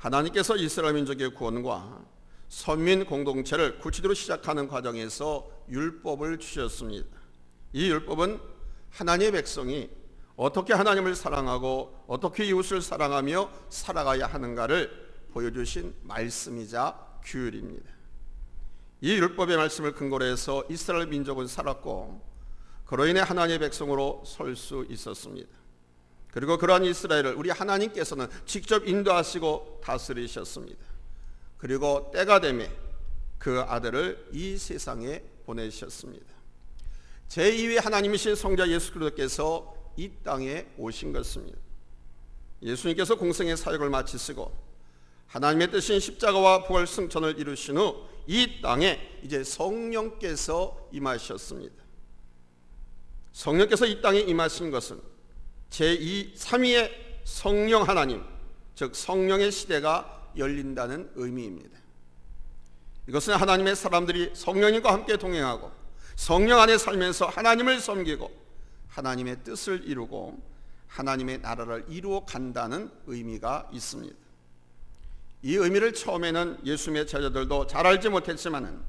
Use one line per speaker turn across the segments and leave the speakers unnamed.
하나님께서 이스라엘 민족의 구원과 선민 공동체를 구체적으로 시작하는 과정에서 율법을 주셨습니다. 이 율법은 하나님의 백성이 어떻게 하나님을 사랑하고 어떻게 이웃을 사랑하며 살아가야 하는가를 보여주신 말씀이자 규율입니다. 이 율법의 말씀을 근거로 해서 이스라엘 민족은 살았고 그로 인해 하나님의 백성으로 설 수 있었습니다. 그리고 그러한 이스라엘을 우리 하나님께서는 직접 인도하시고 다스리셨습니다. 그리고 때가 되매 그 아들을 이 세상에 보내셨습니다. 제2위 하나님이신 성자 예수 그리스도께서 이 땅에 오신 것입니다. 예수님께서 공생의 사역을 마치시고 하나님의 뜻인 십자가와 부활 승천을 이루신 후 이 땅에 이제 성령께서 임하셨습니다. 성령께서 이 땅에 임하신 것은 제2, 3위의 성령 하나님, 즉 성령의 시대가 열린다는 의미입니다. 이것은 하나님의 사람들이 성령님과 함께 동행하고 성령 안에 살면서 하나님을 섬기고 하나님의 뜻을 이루고 하나님의 나라를 이루어 간다는 의미가 있습니다. 이 의미를 처음에는 예수님의 제자들도 잘 알지 못했지만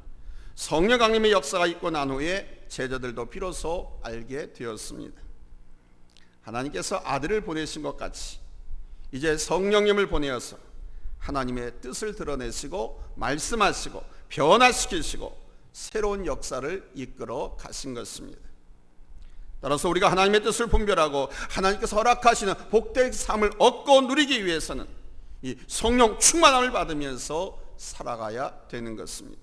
성령 강림의 역사가 있고 난 후에 제자들도 비로소 알게 되었습니다. 하나님께서 아들을 보내신 것 같이 이제 성령님을 보내어서 하나님의 뜻을 드러내시고 말씀하시고 변화시키시고 새로운 역사를 이끌어 가신 것입니다. 따라서 우리가 하나님의 뜻을 분별하고 하나님께서 허락하시는 복된 삶을 얻고 누리기 위해서는 이 성령 충만함을 받으면서 살아가야 되는 것입니다.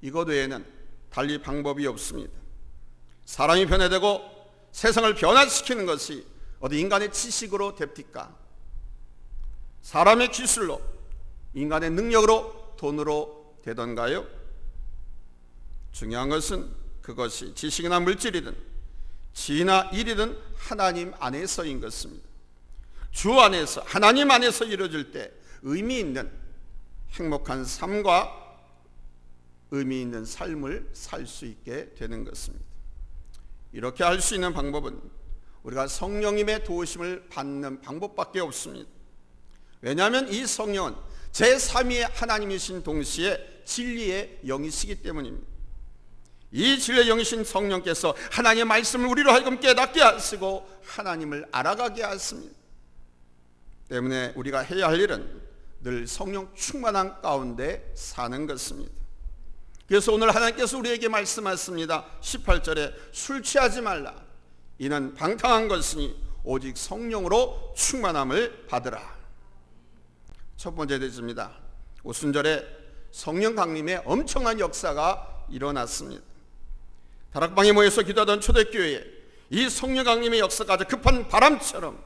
이것 외에는 달리 방법이 없습니다. 사람이 변화되고 세상을 변화시키는 것이 어디 인간의 지식으로 됩니까? 사람의 기술로, 인간의 능력으로, 돈으로 되던가요? 중요한 것은 그것이 지식이나 물질이든 지나 일이든 하나님 안에서인 것입니다. 주 안에서, 하나님 안에서 이루어질 때 의미 있는 행복한 삶과 의미 있는 삶을 살 수 있게 되는 것입니다. 이렇게 할 수 있는 방법은 우리가 성령님의 도우심을 받는 방법밖에 없습니다. 왜냐하면 이 성령은 제3위의 하나님이신 동시에 진리의 영이시기 때문입니다. 이 진리의 영이신 성령께서 하나님의 말씀을 우리로 하여금 깨닫게 하시고 하나님을 알아가게 하십니다. 때문에 우리가 해야 할 일은 늘 성령 충만한 가운데 사는 것입니다. 그래서 오늘 하나님께서 우리에게 말씀하십니다. 18절에 술 취하지 말라. 이는 방탕한 것이니 오직 성령으로 충만함을 받으라. 첫 번째 대지입니다. 오순절에 성령 강림의 엄청난 역사가 일어났습니다. 다락방에 모여서 기도하던 초대교회에 이 성령 강림의 역사가 아주 급한 바람처럼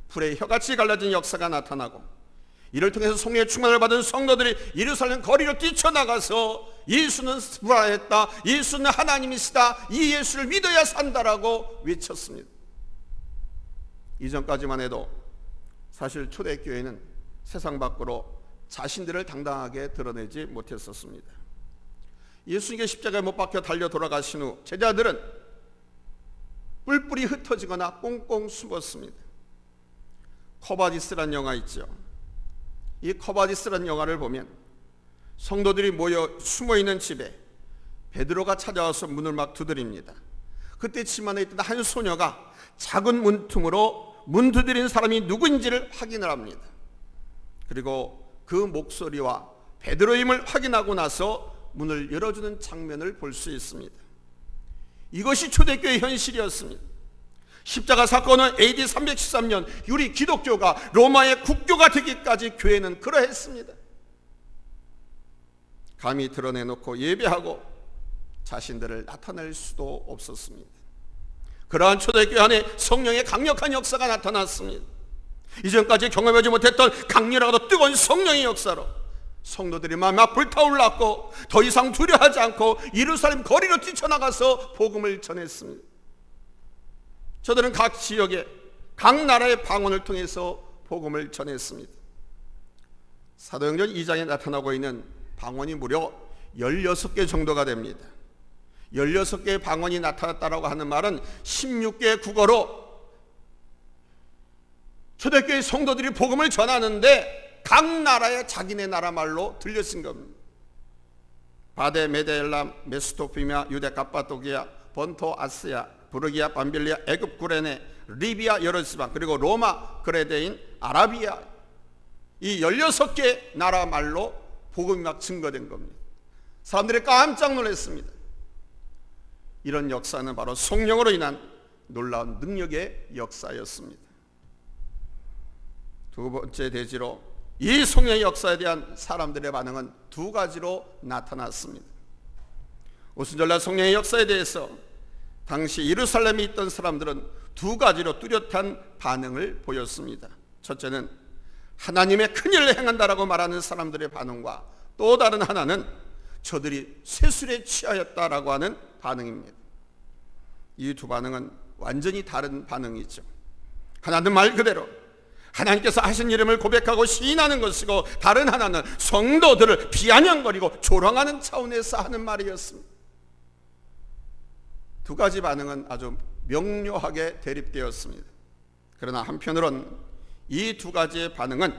불의 혀같이 갈라진 역사가 나타나고 이를 통해서 성령의 충만을 받은 성도들이 예루살렘 거리로 뛰쳐나가서 예수는 부활했다, 예수는 하나님이시다, 이 예수를 믿어야 산다라고 외쳤습니다. 이전까지만 해도 사실 초대교회는 세상 밖으로 자신들을 당당하게 드러내지 못했었습니다. 예수님께 십자가에 못 박혀 달려 돌아가신 후 제자들은 뿔뿔이 흩어지거나 꽁꽁 숨었습니다. 커바디스라는 영화 있죠. 이 커바디스라는 영화를 보면 성도들이 모여 숨어있는 집에 베드로가 찾아와서 문을 막 두드립니다. 그때 집 안에 있던 한 소녀가 작은 문틈으로 문 두드린 사람이 누구인지를 확인을 합니다. 그리고 그 목소리와 베드로임을 확인하고 나서 문을 열어주는 장면을 볼 수 있습니다. 이것이 초대교회의 현실이었습니다. 십자가 사건은 AD 313년 우리 기독교가 로마의 국교가 되기까지 교회는 그러했습니다. 감히 드러내놓고 예배하고 자신들을 나타낼 수도 없었습니다. 그러한 초대교회 안에 성령의 강력한 역사가 나타났습니다. 이전까지 경험하지 못했던 강렬하고 뜨거운 성령의 역사로 성도들이 막 불타올랐고 더 이상 두려워하지 않고 예루살렘 거리로 뛰쳐나가서 복음을 전했습니다. 저들은 각 지역에 각 나라의 방언을 통해서 복음을 전했습니다. 사도행전 2장에 나타나고 있는 방언이 무려 16개 정도가 됩니다. 16개의 방언이 나타났다고 하는 말은 16개의 국어로 초대교회 성도들이 복음을 전하는데 각 나라의 자기네 나라 말로 들렸은 겁니다. 바데, 메데, 엘람, 메소포타미아, 유대, 갑바도기아, 본토, 아시아, 부르기아, 밤빌리아, 애굽, 구레네, 리비아 여러 지방, 그리고 로마, 그레데인, 아라비아, 이 16개 나라 말로 복음이 막 증거된 겁니다. 사람들이 깜짝 놀랐습니다. 이런 역사는 바로 성령으로 인한 놀라운 능력의 역사였습니다. 두 번째 대지로 이 성령의 역사에 대한 사람들의 반응은 두 가지로 나타났습니다. 오순절날 성령의 역사에 대해서 당시 예루살렘에 있던 사람들은 두 가지로 뚜렷한 반응을 보였습니다. 첫째는 하나님의 큰일을 행한다라고 말하는 사람들의 반응과 또 다른 하나는 저들이 쇠술에 취하였다라고 하는 반응입니다. 이 두 반응은 완전히 다른 반응이죠. 하나는 말 그대로 하나님께서 하신 이름을 고백하고 시인하는 것이고, 다른 하나는 성도들을 비아냥거리고 조롱하는 차원에서 하는 말이었습니다. 두 가지 반응은 아주 명료하게 대립되었습니다. 그러나 한편으론 이 두 가지의 반응은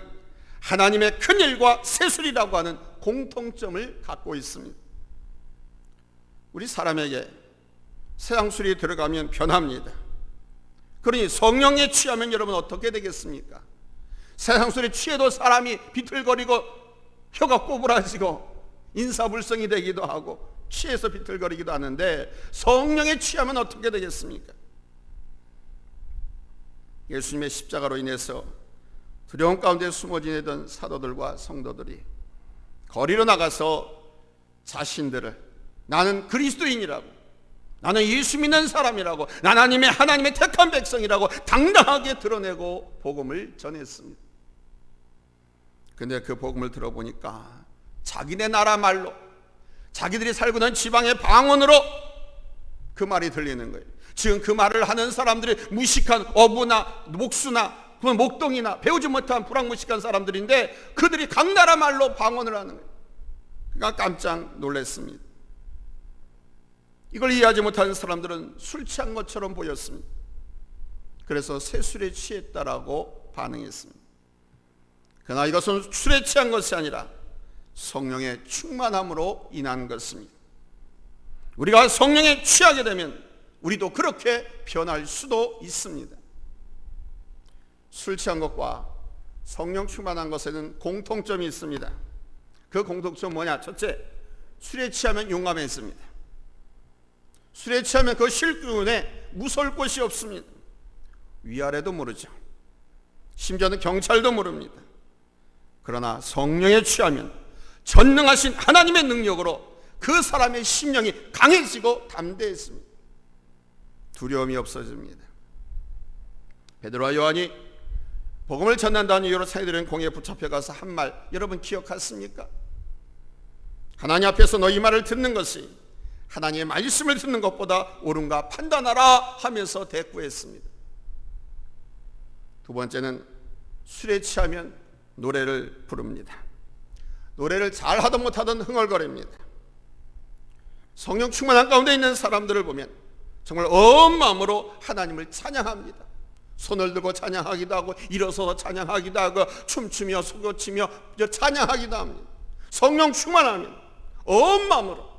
하나님의 큰일과 쇠술이라고 하는 공통점을 갖고 있습니다. 우리 사람에게 세상술이 들어가면 변합니다. 그러니 성령에 취하면 여러분 어떻게 되겠습니까? 세상술에 취해도 사람이 비틀거리고 혀가 꼬부라지고 인사불성이 되기도 하고 취해서 비틀거리기도 하는데, 성령에 취하면 어떻게 되겠습니까? 예수님의 십자가로 인해서 두려움 가운데 숨어 지내던 사도들과 성도들이 거리로 나가서 자신들을 나는 그리스도인이라고, 나는 예수 믿는 사람이라고, 하나님의 택한 백성이라고 당당하게 드러내고 복음을 전했습니다. 그런데 그 복음을 들어보니까 자기네 나라 말로, 자기들이 살고 있는 지방의 방언으로 그 말이 들리는 거예요. 지금 그 말을 하는 사람들이 무식한 어부나 목수나 목동이나 배우지 못한 불황무식한 사람들인데, 그들이 각 나라 말로 방언을 하는 거예요. 그러니까 깜짝 놀랐습니다. 이걸 이해하지 못하는 사람들은 술 취한 것처럼 보였습니다. 그래서 쇠술에 취했다라고 반응했습니다. 그러나 이것은 술에 취한 것이 아니라 성령의 충만함으로 인한 것입니다. 우리가 성령에 취하게 되면 우리도 그렇게 변할 수도 있습니다. 술 취한 것과 성령 충만한 것에는 공통점이 있습니다. 그 공통점은 뭐냐? 첫째, 술에 취하면 용감했습니다. 술에 취하면 그 실기운에 무서울 곳이 없습니다. 위아래도 모르죠. 심지어는 경찰도 모릅니다. 그러나 성령에 취하면 전능하신 하나님의 능력으로 그 사람의 심령이 강해지고 담대해집니다. 두려움이 없어집니다. 베드로와 요한이 복음을 전한다는 이유로 사이들은 공에 붙잡혀가서 한 말 여러분 기억하십니까? 하나님 앞에서 너희 말을 듣는 것이 하나님의 말씀을 듣는 것보다 옳은가 판단하라 하면서 대꾸했습니다. 두 번째는 술에 취하면 노래를 부릅니다. 노래를 잘하든 못하든 흥얼거립니다. 성령 충만한 가운데 있는 사람들을 보면 정말 온 마음으로 하나님을 찬양합니다. 손을 들고 찬양하기도 하고 일어서서 찬양하기도 하고 춤추며 소고치며 찬양하기도 합니다. 성령 충만하면 온 마음으로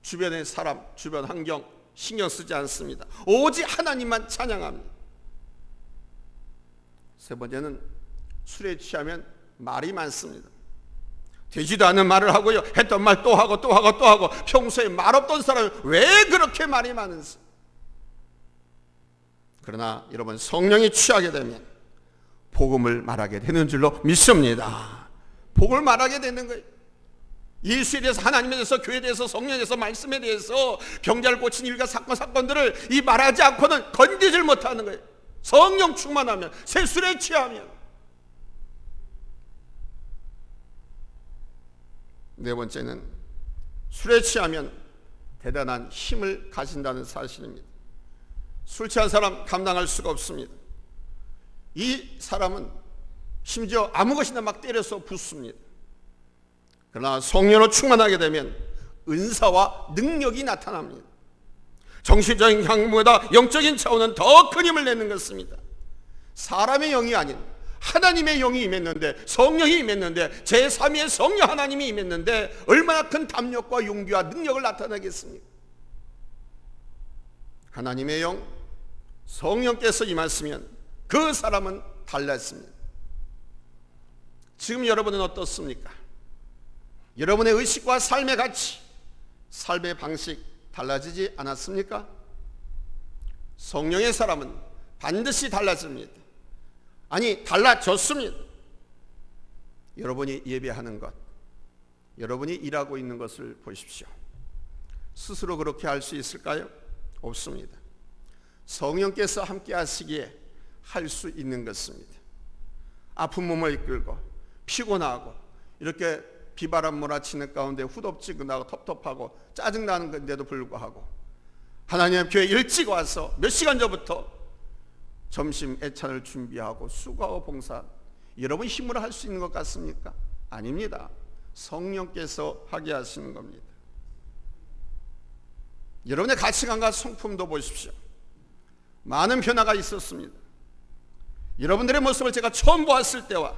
주변의 사람, 주변 환경 신경 쓰지 않습니다. 오직 하나님만 찬양합니다. 세 번째는 술에 취하면 말이 많습니다. 되지도 않은 말을 하고요, 했던 말 또 하고 또 하고 또 하고, 평소에 말 없던 사람이 왜 그렇게 말이 많은지. 그러나 여러분, 성령이 취하게 되면 복음을 말하게 되는 줄로 믿습니다. 복음을 말하게 되는 거예요. 예수에 대해서, 하나님에 대해서, 교회에 대해서, 성령에 대해서, 말씀에 대해서, 병자를 고친 일과 사건들을 이 말하지 않고는 건지질 못하는 거예요. 성령 충만하면, 세술에 취하면. 네 번째는 술에 취하면 대단한 힘을 가진다는 사실입니다. 술 취한 사람 감당할 수가 없습니다. 이 사람은 심지어 아무 것이나 막 때려서 붓습니다. 그러나 성령으로 충만하게 되면 은사와 능력이 나타납니다. 정신적인 향무보다 영적인 차원은 더 큰 힘을 내는 것입니다. 사람의 영이 아닌 하나님의 영이 임했는데, 성령이 임했는데, 제3위의 성령 하나님이 임했는데 얼마나 큰 담력과 용기와 능력을 나타내겠습니까? 하나님의 영, 성령께서 임했으면 그 사람은 달랐습니다. 지금 여러분은 어떻습니까? 여러분의 의식과 삶의 가치, 삶의 방식 달라지지 않았습니까? 성령의 사람은 반드시 달라집니다. 아니, 달라졌습니다. 여러분이 예배하는 것, 여러분이 일하고 있는 것을 보십시오. 스스로 그렇게 할 수 있을까요? 없습니다. 성령께서 함께 하시기에 할 수 있는 것입니다. 아픈 몸을 이끌고 피곤하고 이렇게 비바람 몰아치는 가운데 후덥지근하고 텁텁하고 짜증나는 건데도 불구하고 하나님의 교회 일찍 와서 몇 시간 전부터 점심 애찬을 준비하고 수고하고 봉사, 여러분 힘으로 할 수 있는 것 같습니까? 아닙니다. 성령께서 하게 하시는 겁니다. 여러분의 가치관과 성품도 보십시오. 많은 변화가 있었습니다. 여러분들의 모습을 제가 처음 보았을 때와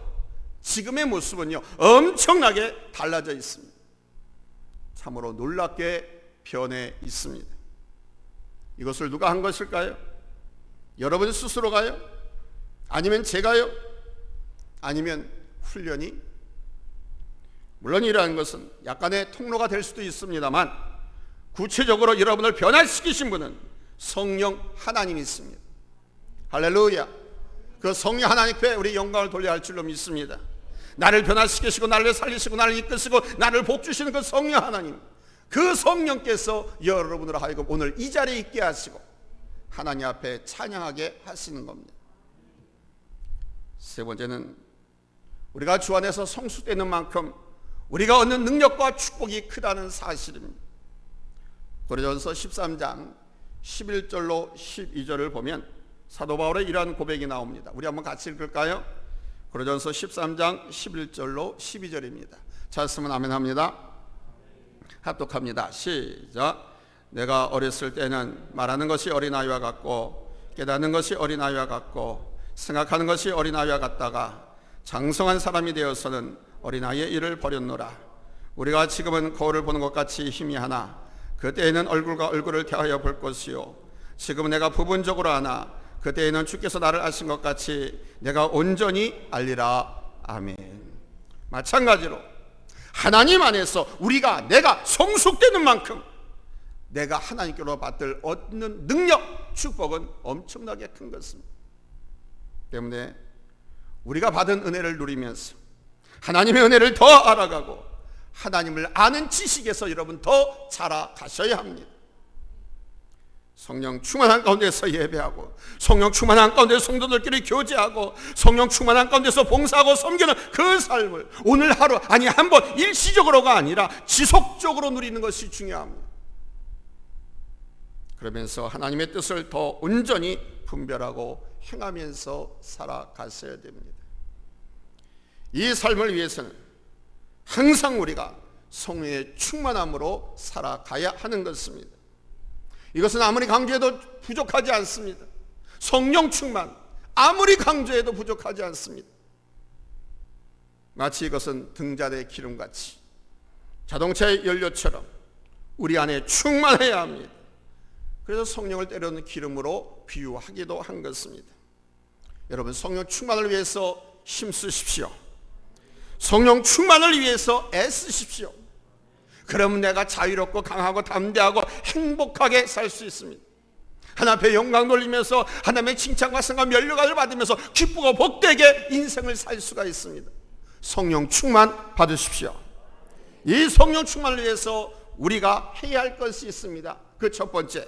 지금의 모습은요, 엄청나게 달라져 있습니다. 참으로 놀랍게 변해 있습니다. 이것을 누가 한 것일까요? 여러분 스스로가요? 아니면 제가요? 아니면 훈련이? 물론 이러한 것은 약간의 통로가 될 수도 있습니다만 구체적으로 여러분을 변화시키신 분은 성령 하나님이 있습니다. 할렐루야. 그 성령 하나님께 우리 영광을 돌려야 할 줄로 믿습니다. 나를 변화시키시고 나를 살리시고 나를 이끄시고 나를 복주시는 그 성령 하나님, 그 성령께서 여러분으로 하여금 오늘 이 자리에 있게 하시고 하나님 앞에 찬양하게 하시는 겁니다. 세 번째는 우리가 주 안에서 성숙되는 만큼 우리가 얻는 능력과 축복이 크다는 사실입니다. 고린도전서 13장 11절로 12절을 보면 사도 바울의 이러한 고백이 나옵니다. 우리 한번 같이 읽을까요? 고린도전서 13장 11절로 12절입니다. 찾았으면 아멘 합니다. 합독합니다. 시작. 내가 어렸을 때는 말하는 것이 어린아이와 같고 깨닫는 것이 어린아이와 같고 생각하는 것이 어린아이와 같다가 장성한 사람이 되어서는 어린아이의 일을 버렸노라. 우리가 지금은 거울을 보는 것 같이 희미하나 그때에는 얼굴과 얼굴을 대하여 볼 것이요 지금은 내가 부분적으로 아나 그때에는 주께서 나를 아신 것 같이 내가 온전히 알리라. 아멘. 마찬가지로 하나님 안에서 내가 성숙되는 만큼 내가 하나님께로 받을 얻는 능력, 축복은 엄청나게 큰 것입니다. 때문에 우리가 받은 은혜를 누리면서 하나님의 은혜를 더 알아가고 하나님을 아는 지식에서 여러분 더 자라가셔야 합니다. 성령 충만한 가운데서 예배하고 성령 충만한 가운데서 성도들끼리 교제하고 성령 충만한 가운데서 봉사하고 섬기는 그 삶을 오늘 하루, 아니 한 번 일시적으로가 아니라 지속적으로 누리는 것이 중요합니다. 그러면서 하나님의 뜻을 더 온전히 분별하고 행하면서 살아가셔야 됩니다. 이 삶을 위해서는 항상 우리가 성령의 충만함으로 살아가야 하는 것입니다. 이것은 아무리 강조해도 부족하지 않습니다. 성령 충만, 아무리 강조해도 부족하지 않습니다. 마치 이것은 등잔의 기름같이 자동차의 연료처럼 우리 안에 충만해야 합니다. 그래서 성령을 때려는 기름으로 비유하기도 한 것입니다. 여러분, 성령 충만을 위해서 힘쓰십시오. 성령 충만을 위해서 애쓰십시오. 그러면 내가 자유롭고 강하고 담대하고 행복하게 살 수 있습니다. 하나님 앞에 영광 돌리면서 하나님의 칭찬과 성과 면류관을 받으면서 기쁘고 복되게 인생을 살 수가 있습니다. 성령 충만 받으십시오. 이 성령 충만을 위해서 우리가 해야 할 것이 있습니다. 그 첫 번째,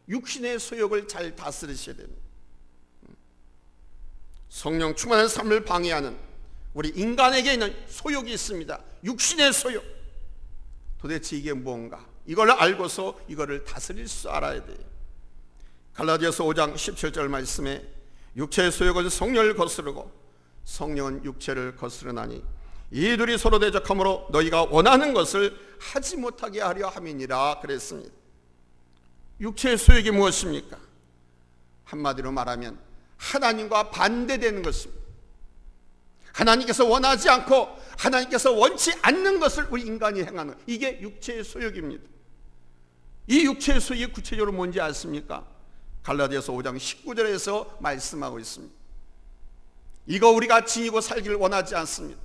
육신의 소욕을 잘 다스리셔야 됩니다. 성령 충만한 삶을 방해하는 우리 인간에게 있는 소욕이 있습니다. 육신의 소욕. 도대체 이게 뭔가? 이걸 알고서 이거를 다스릴 수 알아야 돼요. 갈라디아서 5장 17절 말씀에 육체의 소욕은 성령을 거스르고 성령은 육체를 거스르나니 이 둘이 서로 대적함으로 너희가 원하는 것을 하지 못하게 하려 함이니라 그랬습니다. 육체의 소욕이 무엇입니까? 한마디로 말하면 하나님과 반대되는 것입니다. 하나님께서 원하지 않고 하나님께서 원치 않는 것을 우리 인간이 행하는, 이게 육체의 소욕입니다. 이 육체의 소욕이 구체적으로 뭔지 아십니까? 갈라디아서 5장 19절에서 말씀하고 있습니다. 이거 우리가 지니고 살기를 원하지 않습니다.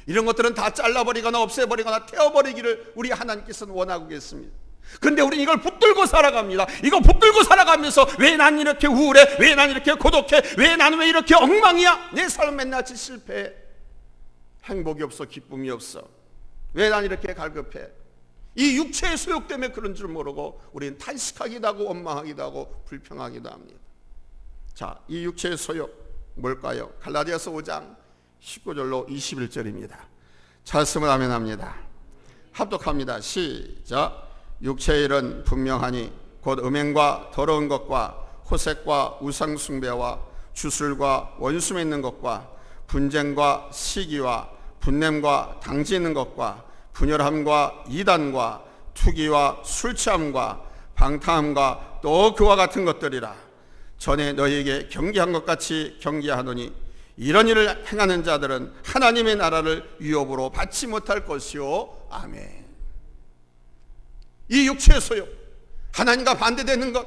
이런 것들은 다 잘라버리거나 없애버리거나 태워버리기를 우리 하나님께서는 원하고 계십니다. 그런데 우리는 이걸 붙들고 살아갑니다. 이거 붙들고 살아가면서 왜 난 이렇게 우울해? 왜 난 이렇게 고독해? 왜 나는 왜 이렇게 엉망이야? 내 삶 맨날같이 실패해. 행복이 없어, 기쁨이 없어. 왜 난 이렇게 갈급해? 이 육체의 소욕 때문에 그런 줄 모르고 우리는 탄식하기도 하고 원망하기도 하고 불평하기도 합니다. 자, 이 육체의 소욕 뭘까요? 갈라디아서 5장 19절로 21절입니다. 찰스면 아멘 합니다. 합독합니다. 시작. 육체의 일은 분명하니 곧 음행과 더러운 것과 호색과 우상숭배와 주술과 원수 맺는 것과 분쟁과 시기와 분냄과 당지는 것과 분열함과 이단과 투기와 술취함과 방탕함과 또 그와 같은 것들이라. 전에 너희에게 경계한 것 같이 경계하노니 이런 일을 행하는 자들은 하나님의 나라를 유업으로 받지 못할 것이요. 아멘. 이 육체의 소욕, 하나님과 반대되는 것,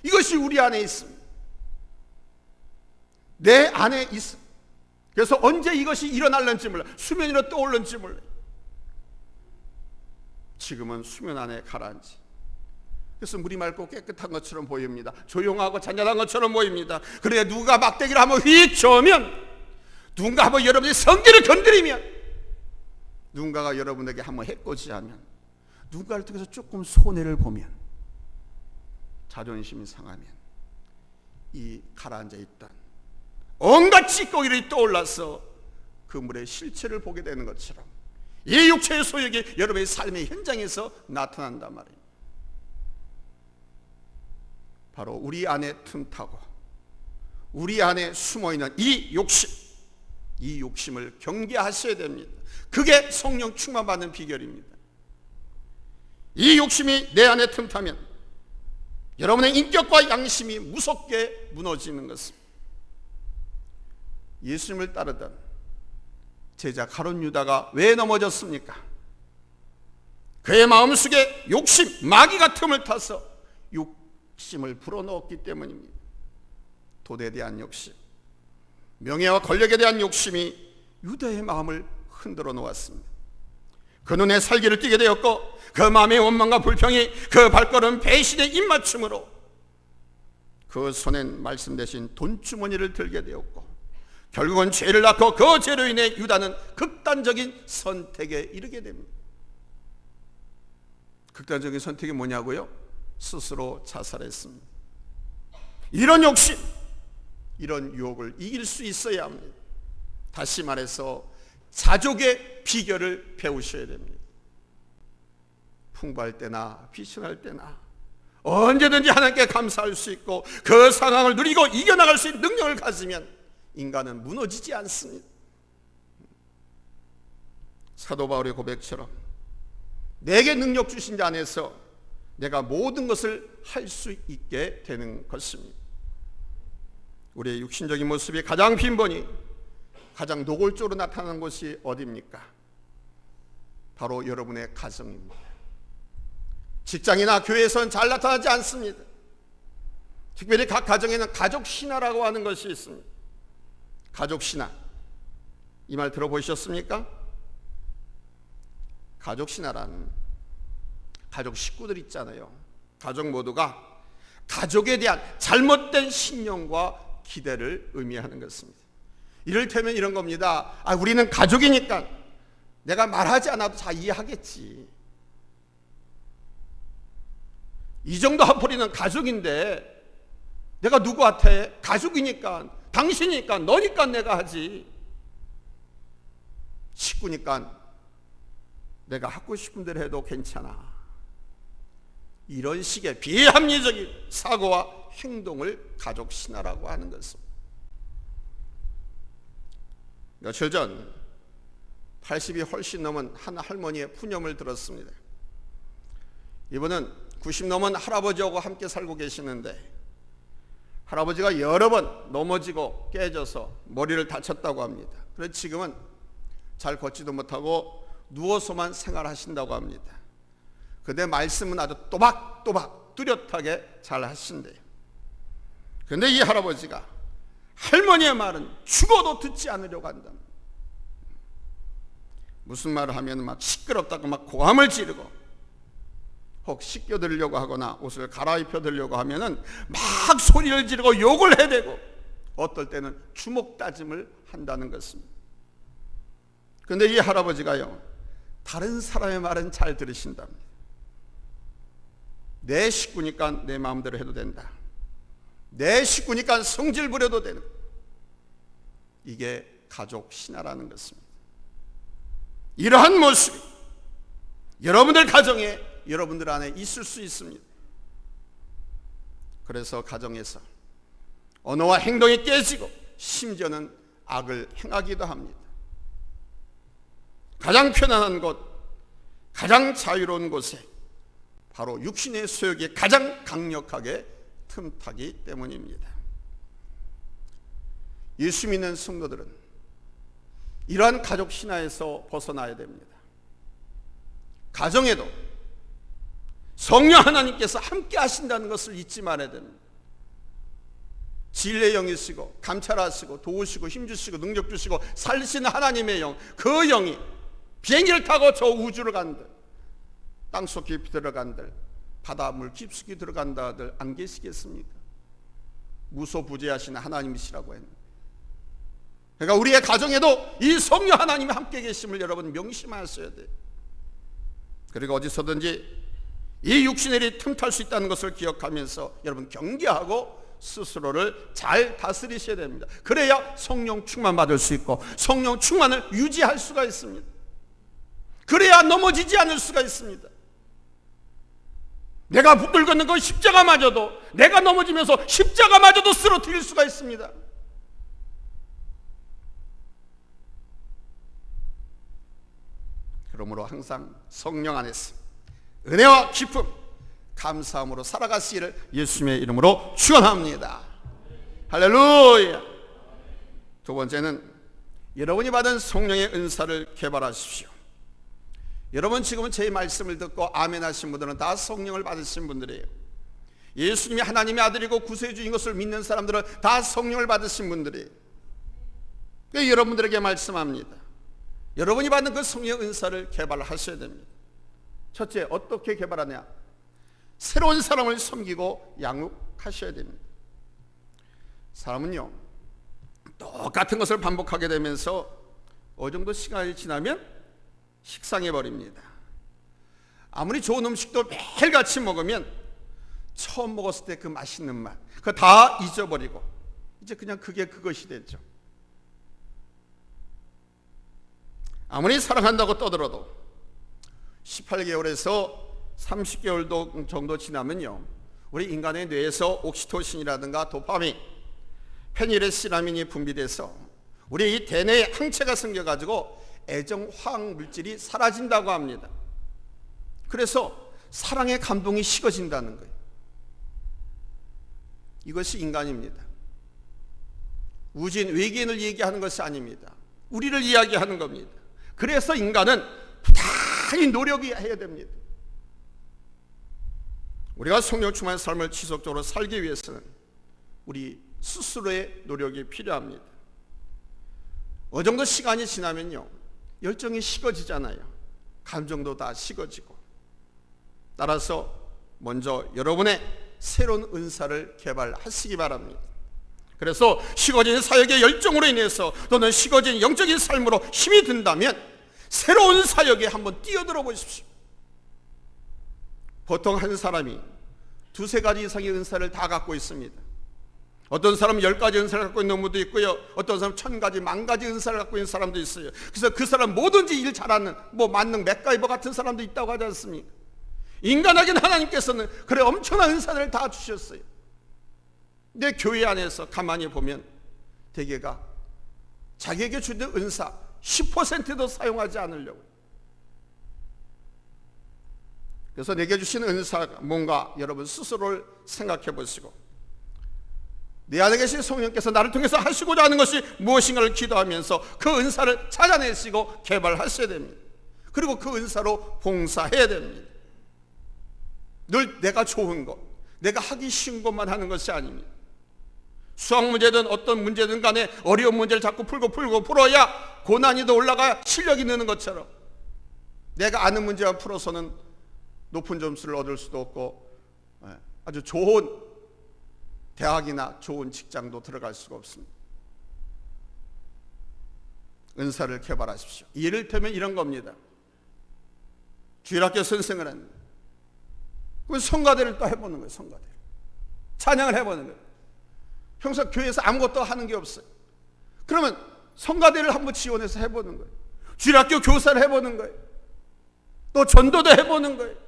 이것이 우리 안에 있습니다. 내 안에 있습니다. 그래서 언제 이것이 일어날는지 몰라. 수면 위로 떠올는지 몰라. 지금은 수면 안에 가라앉지. 그래서 물이 맑고 깨끗한 것처럼 보입니다. 조용하고 잔잔한 것처럼 보입니다. 그런데 누가 막대기를 한번 휙 저으면, 누군가 한번 여러분의 성기를 건드리면, 누군가가 여러분에게 한번 해코지하면, 누군가를 통해서 조금 손해를 보면, 자존심이 상하면 이 가라앉아 있던 온갖 찌꺼기들이 떠올라서 그 물의 실체를 보게 되는 것처럼 이 육체의 소욕이 여러분의 삶의 현장에서 나타난단 말이에요. 바로 우리 안에 틈타고 우리 안에 숨어있는 이 욕심, 이 욕심을 경계하셔야 됩니다. 그게 성령 충만받는 비결입니다. 이 욕심이 내 안에 틈타면 여러분의 인격과 양심이 무섭게 무너지는 것입니다. 예수님을 따르던 제자 가룟 유다가 왜 넘어졌습니까? 그의 마음속에 욕심, 마귀가 틈을 타서 욕심을 불어넣었기 때문입니다. 돈에 대한 욕심, 명예와 권력에 대한 욕심이 유다의 마음을 흔들어 놓았습니다. 그 눈에 살기를 띠게 되었고 그 마음의 원망과 불평이 그 발걸음 배신의 입맞춤으로 그 손엔 말씀 대신 돈주머니를 들게 되었고 결국은 죄를 낳고 그 죄로 인해 유다는 극단적인 선택에 이르게 됩니다. 극단적인 선택이 뭐냐고요? 스스로 자살했습니다. 이런 욕심, 이런 유혹을 이길 수 있어야 합니다. 다시 말해서 자족의 비결을 배우셔야 됩니다. 풍부할 때나 비천할 때나 언제든지 하나님께 감사할 수 있고 그 상황을 누리고 이겨나갈 수 있는 능력을 가지면 인간은 무너지지 않습니다. 사도 바울의 고백처럼 내게 능력 주신 자 안에서 내가 모든 것을 할 수 있게 되는 것입니다. 우리의 육신적인 모습이 가장 빈번히 가장 노골적으로 나타나는 곳이 어디입니까? 바로 여러분의 가정입니다. 직장이나 교회에서는 잘 나타나지 않습니다. 특별히 각 가정에는 가족신화라고 하는 것이 있습니다. 가족신화, 이 말 들어보셨습니까? 가족신화란 가족 식구들 있잖아요. 가족 모두가 가족에 대한 잘못된 신념과 기대를 의미하는 것입니다. 이를테면 이런 겁니다. 우리는 가족이니까 내가 말하지 않아도 다 이해하겠지. 이 정도 한풀이는 가족인데 내가 누구한테 가족이니까, 당신이니까, 너니까 내가 하지. 식구니까 내가 하고 싶은 대로 해도 괜찮아. 이런 식의 비합리적인 사고와 행동을 가족신화라고 하는 것입니다. 며칠 전 80이 훨씬 넘은 한 할머니의 푸념을 들었습니다. 이분은 90 넘은 할아버지하고 함께 살고 계시는데 할아버지가 여러 번 넘어지고 깨져서 머리를 다쳤다고 합니다. 그래서 지금은 잘 걷지도 못하고 누워서만 생활하신다고 합니다. 근데 말씀은 아주 또박또박 뚜렷하게 잘 하신대요. 근데 이 할아버지가 할머니의 말은 죽어도 듣지 않으려고 한다. 무슨 말을 하면 막 시끄럽다고 막 고함을 지르고, 혹 씻겨드리려고 하거나 옷을 갈아입혀드리려고 하면은 막 소리를 지르고 욕을 해대고, 어떨 때는 주먹 다짐을 한다는 것입니다. 그런데 이 할아버지가요, 다른 사람의 말은 잘 들으신답니다. 내 식구니까 내 마음대로 해도 된다. 내 식구니까 성질 부려도 되는, 이게 가족 신화라는 것입니다. 이러한 모습이 여러분들 가정에, 여러분들 안에 있을 수 있습니다. 그래서 가정에서 언어와 행동이 깨지고 심지어는 악을 행하기도 합니다. 가장 편안한 곳, 가장 자유로운 곳에 바로 육신의 소욕이 가장 강력하게 틈타기 때문입니다. 예수 믿는 성도들은 이러한 가족 신화에서 벗어나야 됩니다. 가정에도 성령 하나님께서 함께 하신다는 것을 잊지 말아야 됩니다. 진리의 영이시고 감찰하시고 도우시고 힘주시고 능력 주시고 살리시는 하나님의 영, 그 영이 비행기를 타고 저 우주를 간들, 땅속 깊이 들어간들, 바닷물 깊숙이 들어간다들 안 계시겠습니까? 무소부재하시는 하나님이시라고 했는데, 그러니까 우리의 가정에도 이 성령 하나님이 함께 계심을 여러분 명심하셔야 돼요. 그리고 어디서든지 이 육신의 일이 틈탈 수 있다는 것을 기억하면서 여러분 경계하고 스스로를 잘 다스리셔야 됩니다. 그래야 성령 충만 받을 수 있고 성령 충만을 유지할 수가 있습니다. 그래야 넘어지지 않을 수가 있습니다. 내가 붙들 걷는 그 십자가마저도, 내가 넘어지면서 십자가마저도 쓰러뜨릴 수가 있습니다. 그러므로 항상 성령 안에서 은혜와 기쁨, 감사함으로 살아가시기를 예수님의 이름으로 축원합니다. 할렐루야. 두 번째는 여러분이 받은 성령의 은사를 개발하십시오. 여러분 지금은 제 말씀을 듣고 아멘 하신 분들은 다 성령을 받으신 분들이에요. 예수님이 하나님의 아들이고 구세주인 것을 믿는 사람들은 다 성령을 받으신 분들이에요. 그래서 여러분들에게 말씀합니다. 여러분이 받는 그 성령 은사를 개발하셔야 됩니다. 첫째, 어떻게 개발하냐? 새로운 사람을 섬기고 양육하셔야 됩니다. 사람은요, 똑같은 것을 반복하게 되면서 어느 정도 시간이 지나면 식상해 버립니다. 아무리 좋은 음식도 매일같이 먹으면 처음 먹었을 때 그 맛있는 맛, 그거 다 잊어버리고 이제 그냥 그게 그것이 됐죠. 아무리 사랑한다고 떠들어도 18개월에서 30개월 정도 지나면요, 우리 인간의 뇌에서 옥시토신이라든가 도파민, 페닐에시라민이 분비돼서 우리 이 대뇌에 항체가 생겨가지고 애정 화학 물질이 사라진다고 합니다. 그래서 사랑의 감동이 식어진다는 거예요. 이것이 인간입니다. 우주인 외계인을 얘기하는 것이 아닙니다. 우리를 이야기하는 겁니다. 그래서 인간은 부단히 노력해야 됩니다. 우리가 성령 충만한 삶을 지속적으로 살기 위해서는 우리 스스로의 노력이 필요합니다. 어느 정도 시간이 지나면요, 열정이 식어지잖아요. 감정도 다 식어지고. 따라서 먼저 여러분의 새로운 은사를 개발하시기 바랍니다. 그래서 식어진 사역의 열정으로 인해서 또는 식어진 영적인 삶으로 힘이 든다면 새로운 사역에 한번 뛰어들어 보십시오. 보통 한 사람이 두세 가지 이상의 은사를 다 갖고 있습니다. 어떤 사람은 10가지 은사를 갖고 있는 분도 있고요, 어떤 사람은 1000가지, 10,000가지 은사를 갖고 있는 사람도 있어요. 그래서 그 사람 뭐든지 일 잘하는 만능 맥가이버 같은 사람도 있다고 하지 않습니까? 인간에게는 하나님께서는 그래 엄청난 은사를 다 주셨어요. 내 교회 안에서 가만히 보면 대개가 자기에게 주는 은사 10%도 사용하지 않으려고. 그래서 내게 주신 은사가 뭔가 여러분 스스로를 생각해 보시고, 내 안에 계신 성령께서 나를 통해서 하시고자 하는 것이 무엇인가를 기도하면서 그 은사를 찾아내시고 개발하셔야 됩니다. 그리고 그 은사로 봉사해야 됩니다. 늘 내가 좋은 것, 내가 하기 쉬운 것만 하는 것이 아닙니다. 수학 문제든 어떤 문제든 간에 어려운 문제를 자꾸 풀고 풀어야 고난이도 올라가 실력이 느는 것처럼 내가 아는 문제만 풀어서는 높은 점수를 얻을 수도 없고 아주 좋은 대학이나 좋은 직장도 들어갈 수가 없습니다. 은사를 개발하십시오. 이를테면 이런 겁니다. 주일학교 선생을 합니다. 그럼 성가대를 또 해보는 거예요. 성가대 찬양을 해보는 거예요. 평소 교회에서 아무것도 하는 게 없어요. 그러면 성가대를 한번 지원해서 해보는 거예요. 주일학교 교사를 해보는 거예요. 또 전도도 해보는 거예요.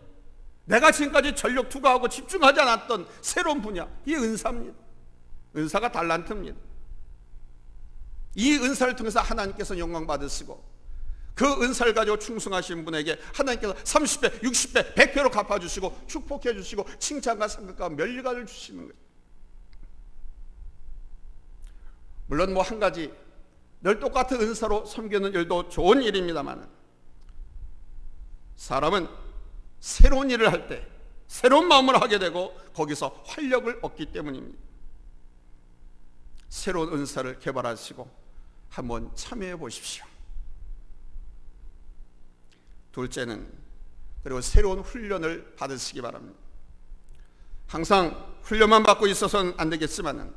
내가 지금까지 전력 투과하고 집중하지 않았던 새로운 분야, 이게 은사입니다. 은사가 달란트입니다. 이 은사를 통해서 하나님께서 영광 받으시고 그 은사를 가지고 충성하신 분에게 하나님께서 30배, 60배, 100배로 갚아주시고 축복해 주시고 칭찬과 상급과 면류관을 주시는 거예요. 물론 뭐 한 가지 늘 똑같은 은사로 섬기는 일도 좋은 일입니다만 사람은 새로운 일을 할 때 새로운 마음으로 하게 되고 거기서 활력을 얻기 때문입니다. 새로운 은사를 개발하시고 한번 참여해 보십시오. 둘째는 그리고 새로운 훈련을 받으시기 바랍니다. 항상 훈련만 받고 있어서는 안 되겠지만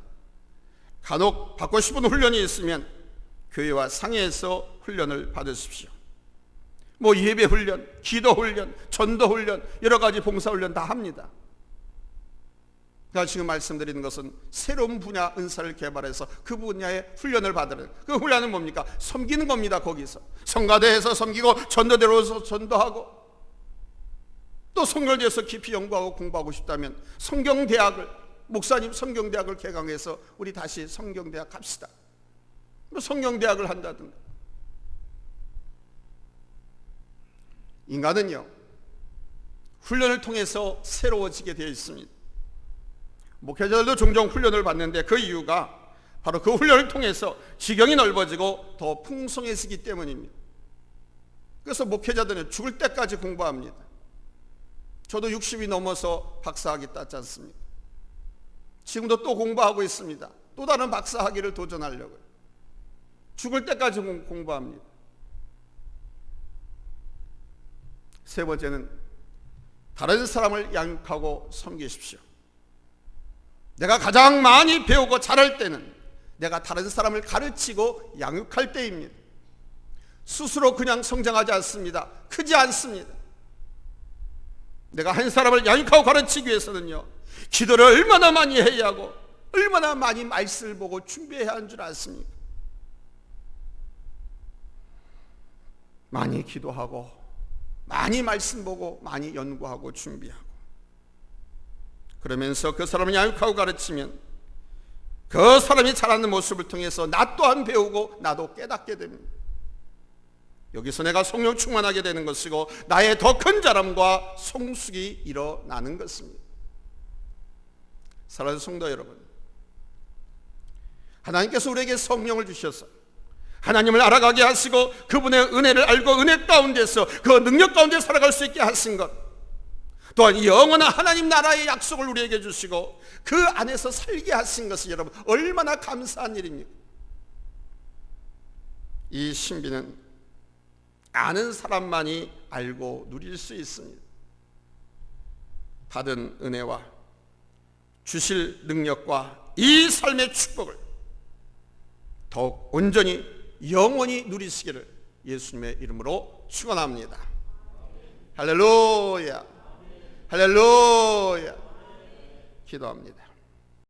간혹 받고 싶은 훈련이 있으면 교회와 상회에서 훈련을 받으십시오. 뭐 예배 훈련, 기도 훈련, 전도 훈련, 여러 가지 봉사 훈련 다 합니다. 제가 지금 말씀드리는 것은 새로운 분야 은사를 개발해서 그 분야의 훈련을 받으는, 그 훈련은 뭡니까? 섬기는 겁니다. 거기서 성가대에서 섬기고 전도대로서 전도하고 또 성결대에서 깊이 연구하고 공부하고 싶다면 성경대학을, 목사님 성경대학을 개강해서 우리 다시 성경대학 갑시다. 성경대학을 한다든가. 인간은요 훈련을 통해서 새로워지게 되어 있습니다. 목회자들도 종종 훈련을 받는데 그 이유가 바로 그 훈련을 통해서 지경이 넓어지고 더 풍성해지기 때문입니다. 그래서 목회자들은 죽을 때까지 공부합니다. 저도 60이 넘어서 박사학위 땄지 않습니까? 지금도 또 공부하고 있습니다. 또 다른 박사학위를 도전하려고요. 죽을 때까지 공부합니다. 세 번째는 다른 사람을 양육하고 섬기십시오. 내가 가장 많이 배우고 잘할 때는 내가 다른 사람을 가르치고 양육할 때입니다. 스스로 그냥 성장하지 않습니다. 크지 않습니다. 내가 한 사람을 양육하고 가르치기 위해서는요 기도를 얼마나 많이 해야 하고 얼마나 많이 말씀을 보고 준비해야 하는 줄 아십니까? 많이 기도하고 많이 말씀 보고 많이 연구하고 준비하고 그러면서 그 사람을 양육하고 가르치면 그 사람이 자라는 모습을 통해서 나 또한 배우고 나도 깨닫게 됩니다. 여기서 내가 성령 충만하게 되는 것이고 나의 더 큰 자람과 성숙이 일어나는 것입니다. 사랑하는 성도 여러분, 하나님께서 우리에게 성령을 주셔서 하나님을 알아가게 하시고 그분의 은혜를 알고 은혜 가운데서 그 능력 가운데 살아갈 수 있게 하신 것, 또한 영원한 하나님 나라의 약속을 우리에게 주시고 그 안에서 살게 하신 것이 여러분 얼마나 감사한 일입니까? 이 신비는 아는 사람만이 알고 누릴 수 있습니다. 받은 은혜와 주실 능력과 이 삶의 축복을 더욱 온전히 영원히 누리시기를 예수님의 이름으로 축원합니다. 할렐루야, 할렐루야. 기도합니다.